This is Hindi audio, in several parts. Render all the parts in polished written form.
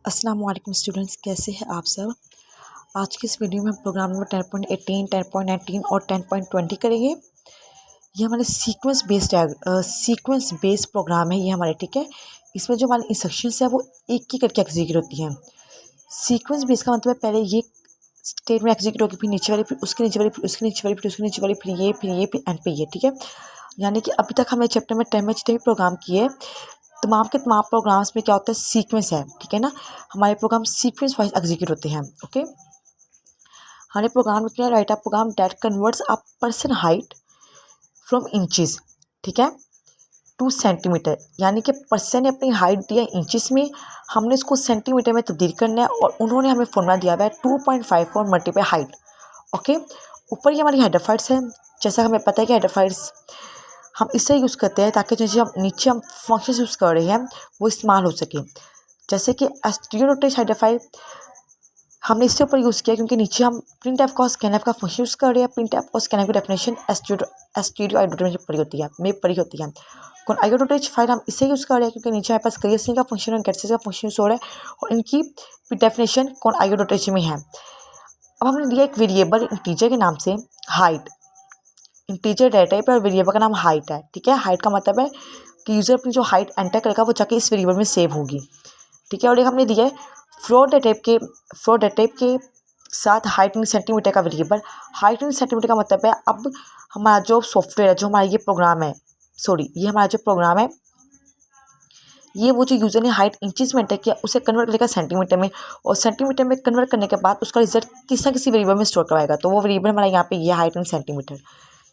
अस्सलाम वालेकुम स्टूडेंट्स, कैसे हैं आप सब। आज की इस वीडियो में हम प्रोग्राम नंबर 10.18, 10.19 और 10.20 करेंगे। ये हमारे सीक्वेंस बेस्ड प्रोग्राम है ये हमारे, ठीक है। इसमें जो हमारी इंस्ट्रक्शंस है वो एक ही करके एग्जीक्यूट होती हैं। सीक्वेंस बेस्ड का मतलब है पहले ये स्टेटमेंट एग्जीक्यूट होगी, फिर नीचे वाली, फिर उसके नीचे वाली, फिर उसके नीचे वाली, फिर उसके नीचे वाली, फिर ये, फिर ये, फिर एंड पे ये, ठीक है। यानी कि अभी तक हमने चैप्टर में 10 में जितने भी प्रोग्राम किए, तमाम के तमाम प्रोग्राम्स में क्या होता है, सीक्वेंस है, ठीक है ना। हमारे प्रोग्राम सीक्वेंस वाइज एग्जीक्यूट होते हैं, ओके। हमारे प्रोग्राम में क्या write a program that converts a person height from inches, ठीक है, टू सेंटीमीटर। यानी कि पर्सन ने अपनी हाइट दिया इंचेस में, हमने इसको सेंटीमीटर में तब्दील करना है और उन्होंने हमें फॉर्मूला दिया हुआ है 2.54 मल्टीप्लाई हाइट, ओके। ऊपर ये हमारी हेडर फाइल्स है, जैसा हमें पता है कि हेडर फाइल्स हम इससे यूज़ करते हैं ताकि जैसे हम नीचे हम फंक्शन यूज़ कर रहे हैं वो इस्तेमाल हो सके। जैसे कि एस्टीरियोरोटेज हेडर फाइल हमने इससे ऊपर यूज़ किया क्योंकि नीचे हम प्रिंट एफ का स्कैनएफ का फंक्शन यूज़ कर रहे हैं। प्रिंट एफ और स्कैनएफ की डेफिनेशन एस्टीरियो आइडोटेज में पड़ी होती है। कौन आइडोटेज फाइल हम इसे यूज़ कर रहे हैं क्योंकि नीचे हमारे पास क्रिएशन का फंक्शन और गेटसेस का फंक्शन यूज़ हो रहा है और इनकी डेफिनेशन कौन आइडोटेज में है। अब हमने लिया एक वेरिएबल इंटीजर के नाम से हाइट। इंटीजर डाटा टाइप और वेरिएबल का नाम हाइट है, ठीक है। हाइट का मतलब है कि यूज़र अपनी जो हाइट एंटर करेगा वो जाके इस वेरिएबल में सेव होगी, ठीक है। और एक हमने दिया है फ्लोट डाटा टाइप के साथ हाइट इन सेंटीमीटर का वेरिएबल। हाइट इन सेंटीमीटर का मतलब है अब हमारा जो सॉफ्टवेयर है, जो हमारा ये प्रोग्राम है, ये हमारा जो प्रोग्राम है, ये वो जो यूज़र ने हाइट इंचेस में एंटर किया उसे कन्वर्ट करेगा सेंटीमीटर में, और सेंटीमीटर में कन्वर्ट करने के बाद उसका रिजल्ट किसी ना किसी वेरिएबल में स्टोर करवाएगा। तो वो वेरिएबल हमारा यहाँ पे ये हाइट इन सेंटीमीटर,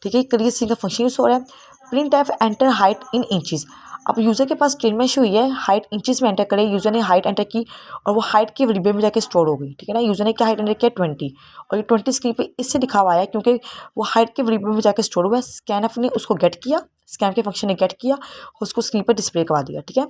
ठीक है। क्रिएट सिंग का फंक्शन यूज हो रहा है। Print F enter height in inches. अब यूज़र के पास स्टेटमेंट हुई है हाइट इंचेस में एंटर करे, यूज़र ने हाइट एंटर की और वो हाइट के वेरिएबल में जाके स्टोर हो गई, ठीक है ना। यूज़र ने क्या हाइट एंटर किया 20, और ये 20 स्क्रीन पे इससे लिखा हुआ है क्योंकि वो हाइट के वेरिएबल में जाके स्टोर हुआ है। स्कैनएफ ने उसको गेट किया, स्कैन के फंक्शन ने गेट किया और उसको स्क्रीन पर डिस्प्ले करवा दिया, ठीक है।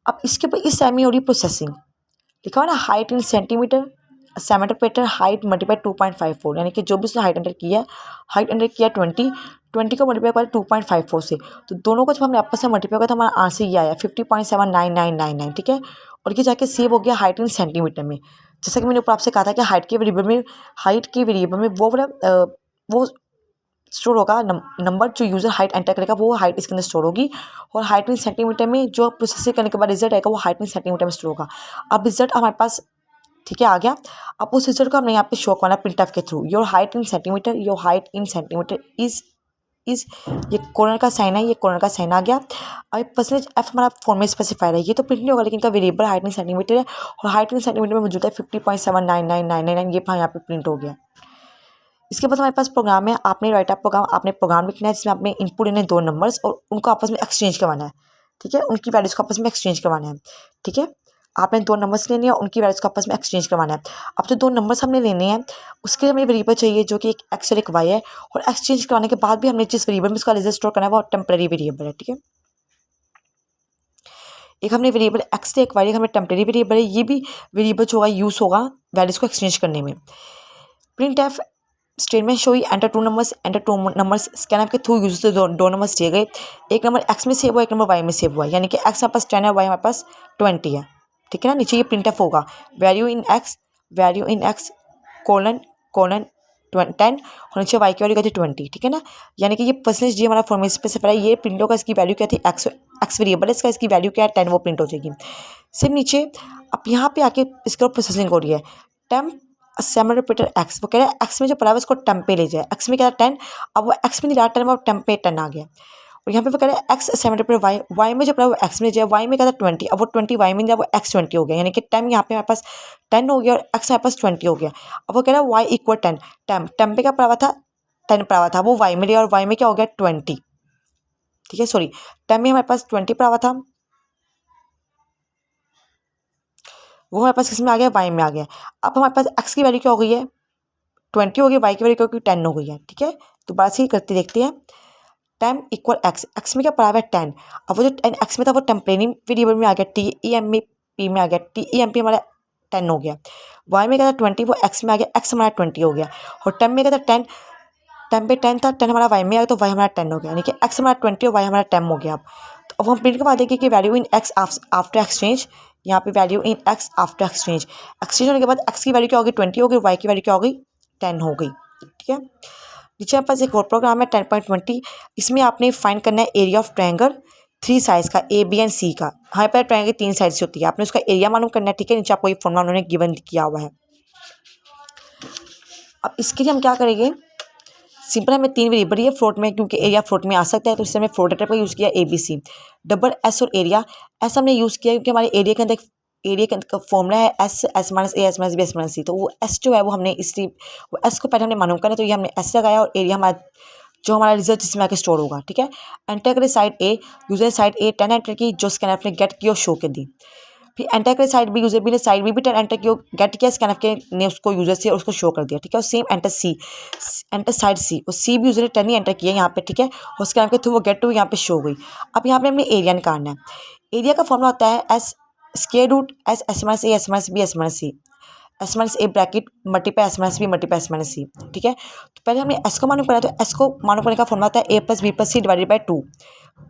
अब इसके ऊपर इस टाइम में हो रही प्रोसेसिंग, लिखा हुआ ना height in centimetre, centimetre height multiply 2.54, यानी कि जो भी उसने हाइट एंटर किया है, हाइट एंटर किया 20 को मल्टीप्लाई करा 2.54 से, तो दोनों को जब हमने आपस में मल्टीप्लाई किया तो हमारा आंसर ये आया 50.79999, ठीक है। और ये जाके सेव हो गया हाइट इन सेंटीमीटर में। जैसा कि मैंने ऊपर आपसे कहा था कि हाइट के वेरिएबल में वो स्टोर होगा नंबर जो यूज़र हाइट एंटर करेगा वो हाइट इसके अंदर स्टोर होगी, और हाइट इन सेंटीमीटर में जो प्रोसेसिंग करने के बाद रिजल्ट आएगा वो हाइट इन सेंटीमीटर में स्टोर होगा। अब रिजल्ट हमारे पास, ठीक है, आ गया। अब उस रिजल्ट को हमने यहाँ पे शो करना प्रिंट एफ के through. Your height in centimetre is ये कॉर्नर का साइन है, ये कॉर्नर का साइन आ गया। अब परसेंटेज एफ हमारा फॉर्म में स्पेसिफाइड है, ये तो प्रिंट नहीं होगा लेकिन इनका वेरिएबल हाइट इन सेंटीमीटर है और हाइट इन सेंटीमीटर में मौजूद है 50.79999, ये यहाँ पे प्रिंट हो गया। इसके बाद हमारे पास प्रोग्राम है, आपने राइट अप प्रोग्राम, आपने प्रोग्राम लिखना है जिसमें आपने इनपुट लेने 2 नंबर्स और उनको आपस में एक्सचेंज करवाना है, ठीक है। उनकी वैल्यूज को आपस में एक्सचेंज करवाना है, ठीक है। आपने 2 नंबर्स लेने हैं, उनकी वैल्यूज को आपस में एक्सचेंज करवाना है। अब जो 2 नंबर्स हमने लेने हैं उसके लिए हमें वेरिएबल चाहिए जो कि एक एक्स और एक वाई है, और एक्सचेंज करवाने के बाद भी हमने जिस वेरिएबल में उसका रिजल्ट स्टोर करना है वो टेम्परेरी वेरिएबल है, ठीक है। एक हमने वेरिएबल एक्स एक वाई, हमें टेम्परेरी वेरिएबल है, ये भी वेरिएबल जो होगा यूज़ होगा वैल्यूज को एक्सचेंज करने में। Print F statement show enter two numbers scanf के थ्रू यूज से दो नंबर्स दिए गए, एक नंबर एक्स में सेव हुआ, एक नंबर वाई में सेव हुआ, यानी कि एक्स हमारे पास 10 है, वाई हमारे पास 20 है, ठीक है ना। नीचे ये प्रिंट एफ होगा वैल्यू इन एक्स कोलन 10 और नीचे वाई की वैल्यू कहती है 20, ठीक है ना। यानी कि ये परसेंटेज जी हमारा फॉर्मेट स्पेसिफाई है, ये प्रिंट होगा, इसकी वैल्यू क्या थी एक्स वेरिएबल है इसका, इसकी वैल्यू क्या है 10, वो प्रिंट हो जाएगी। सिर्फ नीचे अब यहाँ पे आके इसका प्रोसेसिंग हो रही है टेम्प सेमीरेपिटर एक्स, वो कह रहा है एक्स में जो पड़ा है उसको टेम पे ले जाए, एक्स में क्या था 10, अब वो एक्स में नहीं रहा 10, अब टेम पे 10 आ गया। और यहाँ पे वो कह रहा है एक्स सेमीरेपिटर वाई में जो पड़ा है वो एक्स में जाए, वाई में क्या था 20, अब वो 20 वाई में जाए, वो एक्स 20 हो गया, यानी कि टेम यहाँ पे हमारे पास 10 हो गया और एक्स हमारे पास 20 हो गया। अब वो कह रहा है वाई इक्वल 10, टेम पे क्या पड़ा हुआ था 10 पड़ा हुआ था, वो वाई में लिया और वाई में क्या हो गया 20, ठीक है। सॉरी, टेम में हमारे पास 20 पड़ा हुआ था, वो हमारे पास किस में आ गया वाई में आ गया। अब हमारे पास एक्स की वैल्यू क्या हो गई है 20 हो गई, वाई की वैल्यू क्योंकि 10 हो गई है, ठीक है। दोबारा से ही करते देखते हैं, टेम इक्वल एक्स, एक्स में क्या पड़ा हुआ है 10, अब वो जो एक्स में था वो टेम्परेरी वेरिएबल में आ गया, टी ई एम पी में आ गया, टी ई एम पी हमारा 10 हो गया। वाई में क्या था 20, वो एक्स में आ गया, एक्स हमारा 20 हो गया। और टेम में क्या था 10, टेम पे 10 था, 10 हमारा वाई में आ गया तो वाई हमारा 10 हो गया, यानी कि एक्स हमारा 20 और वाई हमारा 10 हो गया। अब हम प्रिंट करवा देंगे कि value in x after exchange यहाँ पे value in x after exchange, exchange होने के बाद एक्स की वैल्यू क्या होगी 20 हो गई, वाई की वैल्यू क्या हो गई 10 हो गई। ठीक है, नीचे हमारे पास एक और प्रोग्राम है 10.20, इसमें आपने फाइंड करना है एरिया ऑफ ट्रायंगल 3 साइड्स का, ए बी एंड सी का। हमारे पास ट्रायंगल 3 साइड्स होती है, आपने उसका एरिया मालूम करना है। ठीक है, नीचे आपको ये फॉर्मूला उन्होंने गिवन किया हुआ है। अब इसके लिए हम क्या करेंगे, सिंपल हमें 3 वेरिएबल है फ्लोट में, क्योंकि एरिया फ्लोट में आ सकता है, तो इससे हमने फ्लोट टाइप का यूज़ किया A B C. Double S और एरिया, एस हमने यूज़ किया क्योंकि हमारे एरिया के अंदर फॉर्मूला है S minus A S minus B S minus C, तो वो एस जो है वो हमने इसलिए वो एस को पहले हमने मालूम करना, तो ये हमने एस लगाया, और एरिया हमारा जो हमारा रिजल्ट जिसमें आके स्टोर होगा। ठीक है, एंटर करें साइड ए, यूजर साइड ए 10 एंटर की, जो स्कैनर ने गेट की और शो कर दी। फिर एंटर करें साइड बी, यूजर बी ने साइड बी भी 10 एंटर की और गेट किया, स्कैनर के ने उसको यूजर से और उसको शो कर दिया। ठीक है, और सेम एंटर सी, एंटर साइड सी, और सी भी यूजर ने 10 ही एंटर किया यहाँ पे। ठीक है, और स्कैनर के थ्रू वो गेट टू यहाँ पे शो गई। अब यहाँ पे हमें एरिया निकालना है। एरिया का फॉर्मूला होता है S square root S S minus A S minus B S minus C, S minus A bracket multiply S minus B multiply S minus C. ठीक है, तो पहले हमने एस को मालूम करना है, तो एस को मालूम करने का फॉर्मूला होता है A plus B plus C divided by 2।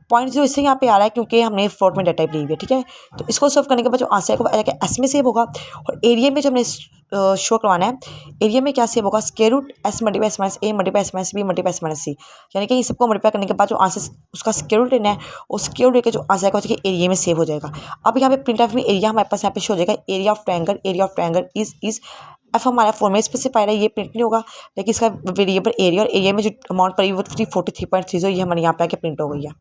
Point जो इससे यहाँ पे आ रहा है क्योंकि हमने फ्लोट में डाटा टाइप ली हुई है। ठीक है, तो इसको सॉल्व करने के बाद जो आंसर है एस में सेव होगा, और एरिया में जो हमने शो करवाना है, एरिया में क्या सेव होगा square root S multiply S minus A multiply S minus B multiply S minus C, यानी कि ये सबको मल्टीप्लाई करने के बाद जो आंसर उसका स्क्वायर रूट लेना है, और स्क्वायर रूट लेकर जो आंसर आएगा वो एरिया में सेव हो जाएगा। अब यहाँ पे प्रिंट एफ में एरिया हमारे पास यहाँ पे शो हो जाएगा, area of triangle is F हमारा फॉर्मेट स्पेसिफाइड है, ये प्रिंट नहीं होगा, लेकिन इसका वेरिएबल एरिया, और एरिया में जो अमाउंट पड़ी वो 43.30 ये हमारे यहाँ पे आके प्रिंट हो गई है।